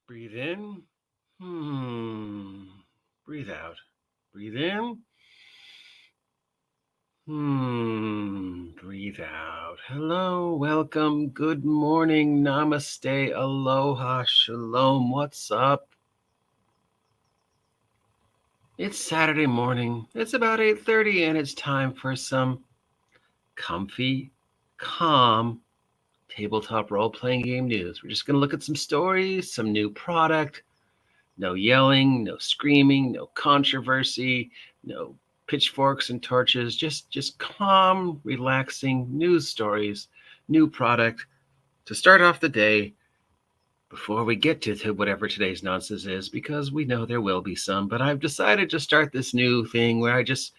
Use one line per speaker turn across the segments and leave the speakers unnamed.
Breathe in. Breathe out. Breathe in. Breathe out. Hello, welcome, good morning, namaste, aloha, shalom. What's up? It's Saturday morning. It's about 8:30 and it's time for some comfy, calm tabletop role-playing game news. We're just going to look at some stories, some new product. No yelling, no screaming, no controversy, no pitchforks and torches, just calm, relaxing news stories, new product to start off the day before we get to whatever today's nonsense is, because we know there will be some. But I've decided to start this new thing where I just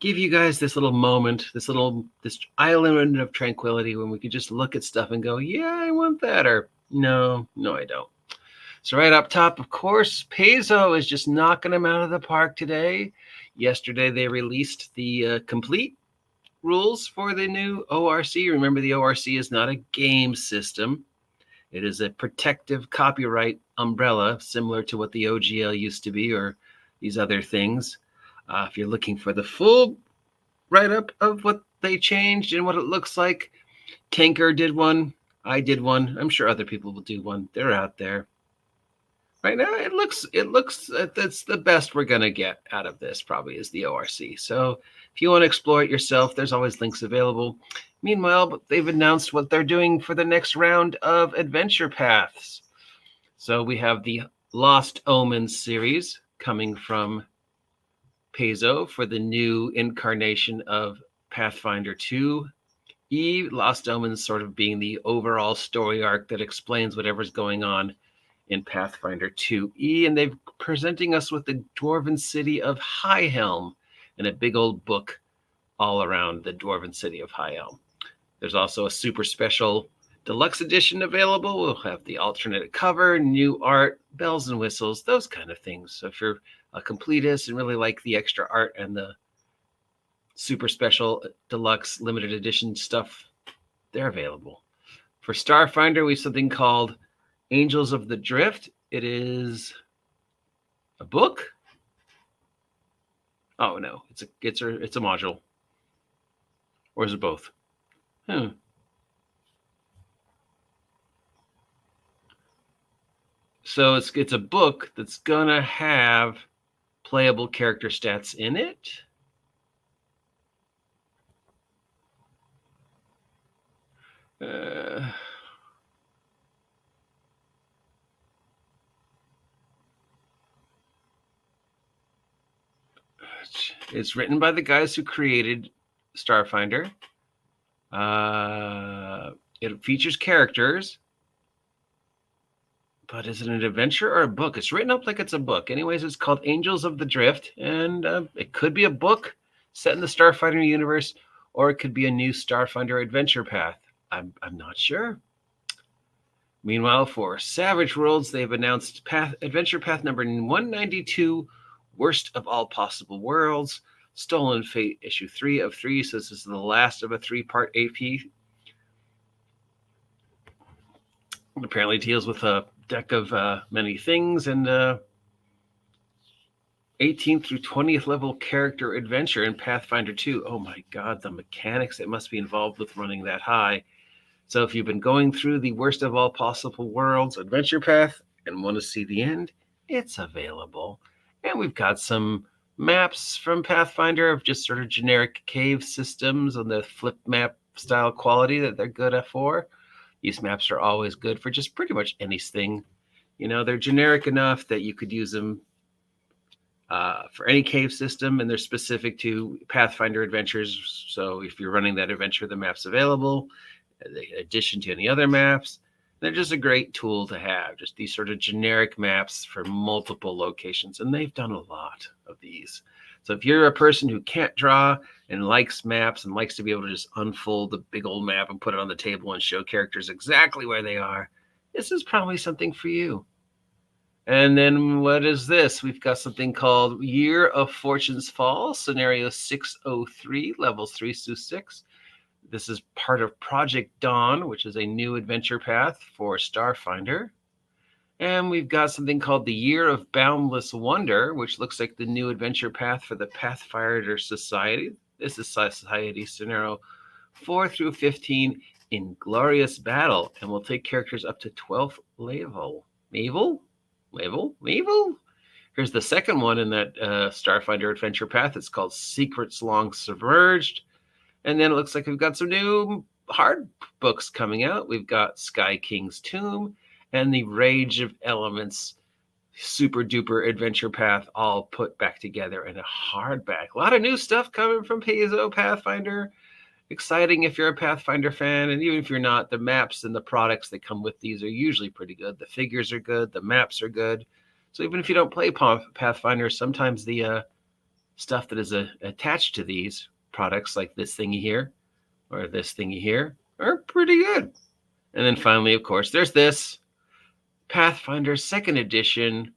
give you guys this little moment, this island of tranquility when we could just look at stuff and go, yeah, I want that, or no, I don't. So right up top, of course, Paizo is just knocking them out of the park today. Yesterday, they released the complete rules for the new ORC. Remember, the ORC is not a game system. It is a protective copyright umbrella, similar to what the OGL used to be or these other things. If you're looking for the full write-up of what they changed and what it looks like, Tanker did one. I did one. I'm sure other people will do one. They're out there. Right now, it looks that's the best we're going to get out of this, probably, is the ORC. So if you want to explore it yourself, there's always links available. Meanwhile, they've announced what they're doing for the next round of adventure paths. So we have the Lost Omens series coming from Paizo for the new incarnation of Pathfinder 2. Lost Omens sort of being the overall story arc that explains whatever's going on in Pathfinder 2E, and they're presenting us with the Dwarven City of High Helm and a big old book all around the Dwarven City of High Helm. There's also a super special deluxe edition available. We'll have the alternate cover, new art, bells and whistles, those kind of things. So if you're a completist and really like the extra art and the super special deluxe limited edition stuff, they're available. For Starfinder, we have something called Angels of the Drift. It is a book. Oh no, it's a module, or is it both? So it's a book that's gonna have playable character stats in it. It's written by the guys who created Starfinder. It features characters, but is it an adventure or a book? It's written up like it's a book. Anyways, it's called Angels of the Drift, and it could be a book set in the Starfinder universe, or it could be a new Starfinder adventure path. I'm not sure. Meanwhile, for Savage Worlds, they've announced adventure path number 192, Worst of All Possible Worlds, Stolen Fate issue 3 of 3. So this is the last of a 3-part AP. It apparently deals with a deck of many things and 18th through 20th level character adventure in Pathfinder 2. Oh my God, the mechanics that must be involved with running that high. So if you've been going through the Worst of All Possible Worlds adventure path and want to see the end, it's available. And we've got some maps from Pathfinder of just sort of generic cave systems on the flip map style quality that they're good for. These maps are always good for just pretty much anything. You know, they're generic enough that you could use them for any cave system, and they're specific to Pathfinder adventures. So if you're running that adventure, the map's available in addition to any other maps. They're just a great tool to have, just these sort of generic maps for multiple locations. And they've done a lot of these. So if you're a person who can't draw and likes maps and likes to be able to just unfold the big old map and put it on the table and show characters exactly where they are, this is probably something for you. And then what is this? We've got something called Year of Fortune's Fall, scenario 603, levels 3 through 6. This is part of Project Dawn, which is a new adventure path for Starfinder. And we've got something called the Year of Boundless Wonder, which looks like the new adventure path for the Pathfinder Society. This is Society Scenario 4 through 15 in Glorious Battle, and we'll take characters up to 12th level. Level? Here's the second one in that Starfinder adventure path. It's called Secrets Long Submerged. And then it looks like we've got some new hard books coming out. We've got Sky King's Tomb and the Rage of Elements super duper adventure path all put back together in a hardback. A lot of new stuff coming from Paizo Pathfinder. Exciting if you're a Pathfinder fan, and even if you're not, the maps and the products that come with these are usually pretty good. The figures are good, the maps are good. So even if you don't play Pathfinder, sometimes the stuff that is attached to these products, like this thingy here or this thingy here, are pretty good. And then finally, of course, there's this Pathfinder 2nd Edition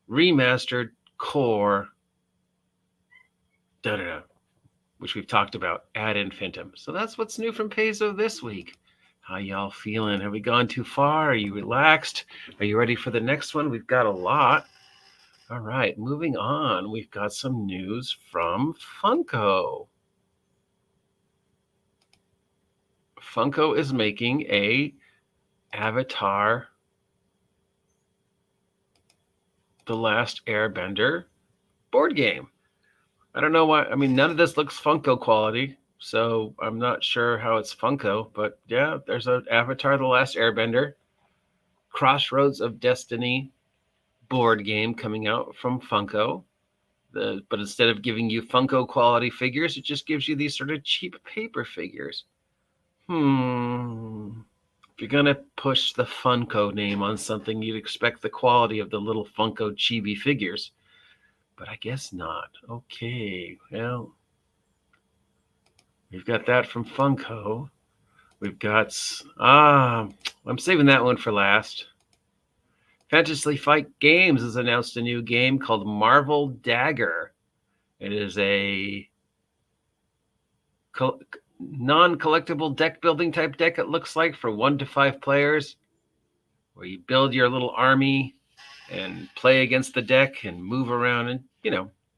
Remastered Core, which we've talked about ad infinitum. So that's what's new from Paizo this week. How y'all feeling? Have we gone too far? Are you relaxed? Are you ready for the next one? We've got a lot. All right, moving on. We've got some news from Funko. Funko is making a Avatar The Last Airbender board game. I don't know why. I mean, none of this looks Funko quality, so I'm not sure how it's Funko. But yeah, there's an Avatar The Last Airbender Crossroads of Destiny board game coming out from Funko. But instead of giving you Funko quality figures, it just gives you these sort of cheap paper figures. If you're going to push the Funko name on something, you'd expect the quality of the little Funko chibi figures. But I guess not. Okay, well, we've got that from Funko. We've got, I'm saving that one for last. Fantasy Fight Games has announced a new game called Marvel Dagger. It is a non-collectible deck building type deck, it looks like, for 1 to 5 players, where you build your little army and play against the deck and move around, and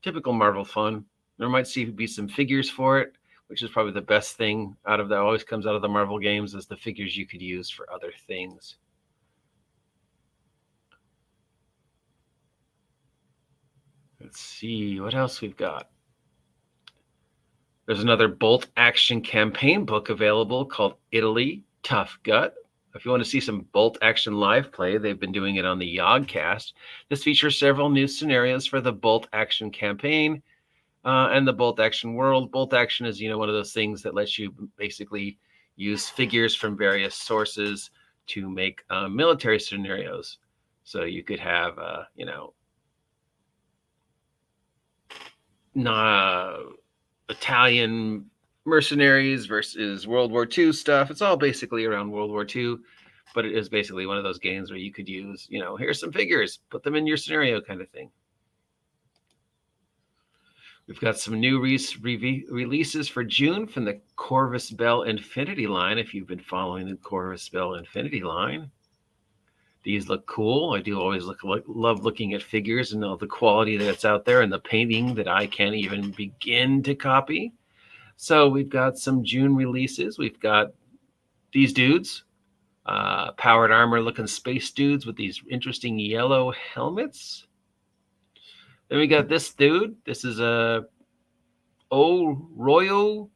typical Marvel fun. There might be some figures for it, which is probably the best thing always comes out of the Marvel games, is the figures you could use for other things. Let's see what else we've got. There's another bolt action campaign book available called Italy Tough Gut. If you want to see some bolt action live play, they've been doing it on the Yogcast. This features several new scenarios for the bolt action campaign and the bolt action world. Bolt action is, one of those things that lets you basically use figures from various sources to make military scenarios. So you could have, Italian mercenaries versus World War II stuff. It's all basically around World War II, but it is basically one of those games where you could use, here's some figures, put them in your scenario kind of thing. We've got some new releases for June from the Corvus Bell Infinity line. If you've been following the Corvus Bell Infinity line, these look cool. I do always love looking at figures and all the quality that's out there and the painting that I can't even begin to copy. So we've got some June releases. We've got these dudes, powered armor looking space dudes with these interesting yellow helmets. Then we got this dude. This is a Royal.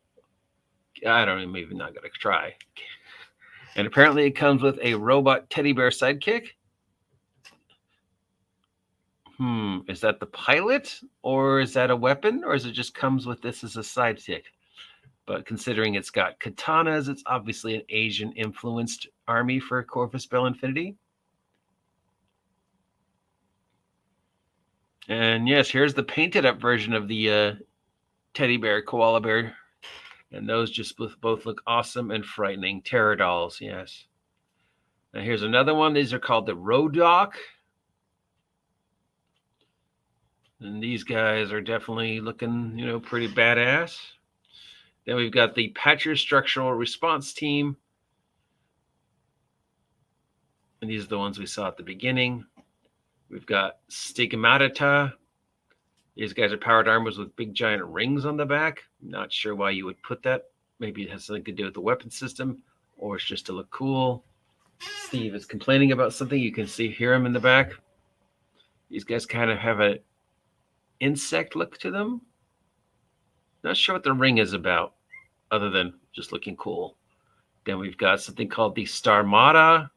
I'm even not going to try. And apparently it comes with a robot teddy bear sidekick. Is that the pilot, or is that a weapon, or is it just comes with this as a sidekick? But considering it's got katanas, it's obviously an Asian-influenced army for Corvus Bell Infinity. And yes, here's the painted-up version of the teddy bear, koala bear. And those just both look awesome and frightening. Terror dolls, yes. Now here's another one. These are called the Rodoc. And these guys are definitely looking, pretty badass. Then we've got the Patcher Structural Response Team. And these are the ones we saw at the beginning. We've got Stigmata. These guys are powered armors with big giant rings on the back. Not sure why you would put that. Maybe it has something to do with the weapon system, or it's just to look cool. Steve is complaining about something. You can hear him in the back. These guys kind of have an insect look to them. Not sure what the ring is about, other than just looking cool. Then we've got something called the Starmata.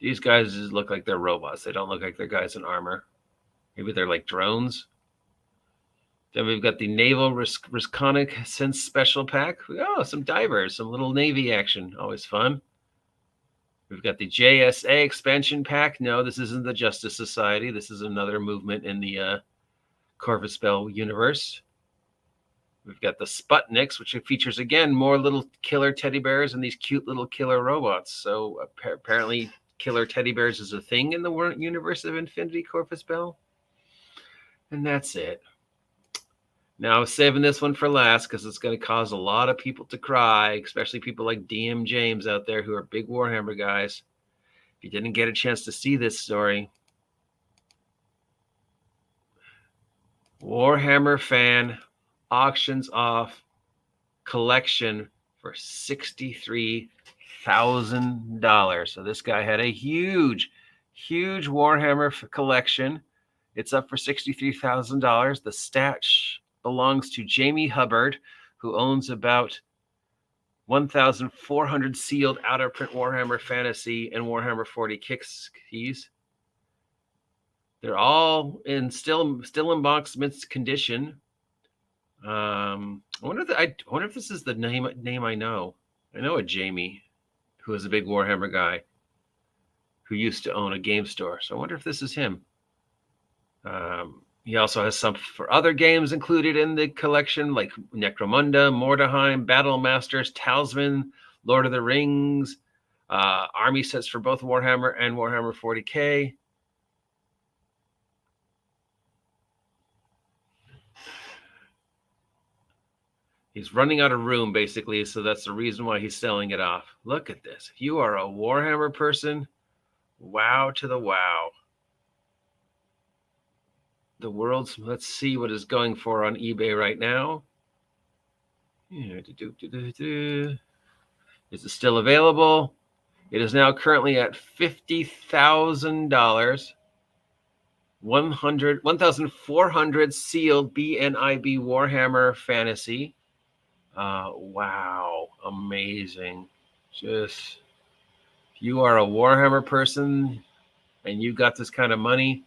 These guys just look like they're robots. They don't look like they're guys in armor. Maybe they're like drones. Then we've got the Naval Reconnaissance Special Pack. Oh, some divers, some little Navy action. Always fun. We've got the JSA Expansion Pack. No, this isn't the Justice Society. This is another movement in the Corvus Spell universe. We've got the Sputniks, which features, again, more little killer teddy bears and these cute little killer robots. So apparently killer teddy bears is a thing in the universe of Infinity Corvus Spell. And that's it. Now, I was saving this one for last because it's going to cause a lot of people to cry, especially people like DM James out there who are big Warhammer guys. If you didn't get a chance to see this story, Warhammer fan auctions off collection for $63,000. So this guy had a huge Warhammer collection. It's up for $63,000. The stash belongs to Jamie Hubbard, who owns about 1,400 sealed out-of-print Warhammer Fantasy and Warhammer 40 Kicks keys. They're all still in box mint condition. I wonder if this is the name I know. I know a Jamie, who is a big Warhammer guy, who used to own a game store. So I wonder if this is him. He also has some for other games included in the collection, like Necromunda, Mordheim, Battle Masters, Talisman, Lord of the Rings, army sets for both Warhammer and Warhammer 40K. He's running out of room, basically, so that's the reason why he's selling it off. Look at this. If you are a Warhammer person, wow to the wow. The world's, let's see what is going for on eBay right now. Is it still available? It is now currently at $50,000. 1,400 sealed BNIB Warhammer Fantasy. Wow, amazing. Just, if you are a Warhammer person and you got this kind of money,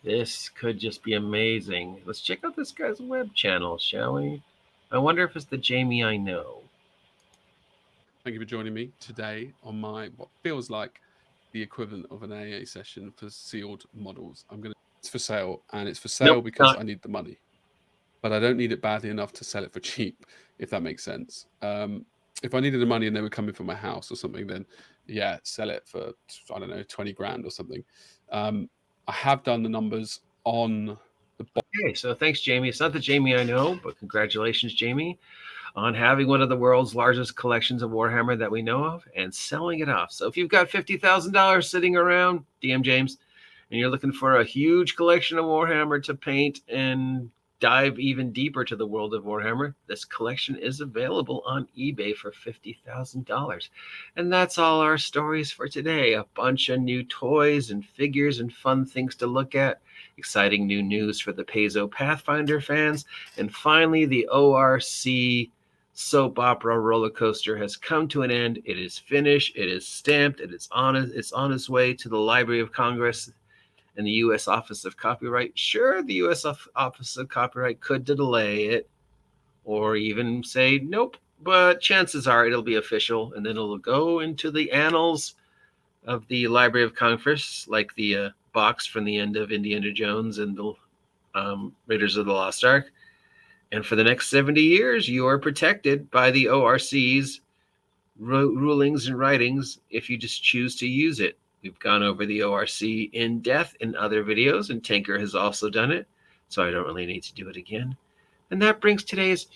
this could just be amazing. Let's check out this guy's web channel, shall we? I wonder if it's the Jamie I know.
Thank you for joining me today on my, what feels like the equivalent of an AA session for sealed models. It's for sale, and it's for sale because I need the money. But I don't need it badly enough to sell it for cheap, if that makes sense. If I needed the money and they were coming from my house or something, then yeah, sell it for, I don't know, 20 grand or something. I have done the numbers on the box.
Okay, so thanks, Jamie. It's not the Jamie I know, but congratulations, Jamie, on having one of the world's largest collections of Warhammer that we know of and selling it off. So if you've got $50,000 sitting around, DM James, and you're looking for a huge collection of Warhammer to paint and dive even deeper to the world of Warhammer, this collection is available on eBay for $50,000. And that's all our stories for today. A bunch of new toys and figures and fun things to look at. Exciting new news for the Paizo Pathfinder fans. And finally, the ORC soap opera roller coaster has come to an end. It is finished. It is stamped. It's on its way to the Library of Congress and the U.S. Office of Copyright. Sure, the U.S. Office of Copyright could delay it or even say nope, but chances are it'll be official, and then it'll go into the annals of the Library of Congress, like the box from the end of Indiana Jones and the Raiders of the Lost Ark. And for the next 70 years, you are protected by the ORC's rulings and writings if you just choose to use it. We've gone over the ORC in depth in other videos, and Tinker has also done it, so I don't really need to do it again. And that brings today's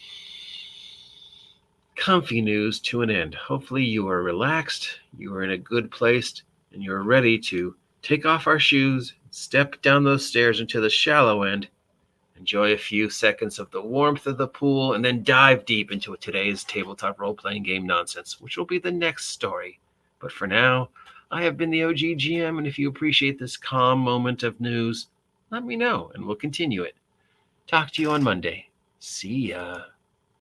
comfy news to an end. Hopefully you are relaxed, you are in a good place and you're ready to take off our shoes, step down those stairs into the shallow end, enjoy a few seconds of the warmth of the pool, and then dive deep into today's tabletop role-playing game nonsense, which will be the next story. But for now, I have been the OG GM, and if you appreciate this calm moment of news, let me know, and we'll continue it. Talk to you on Monday. See ya.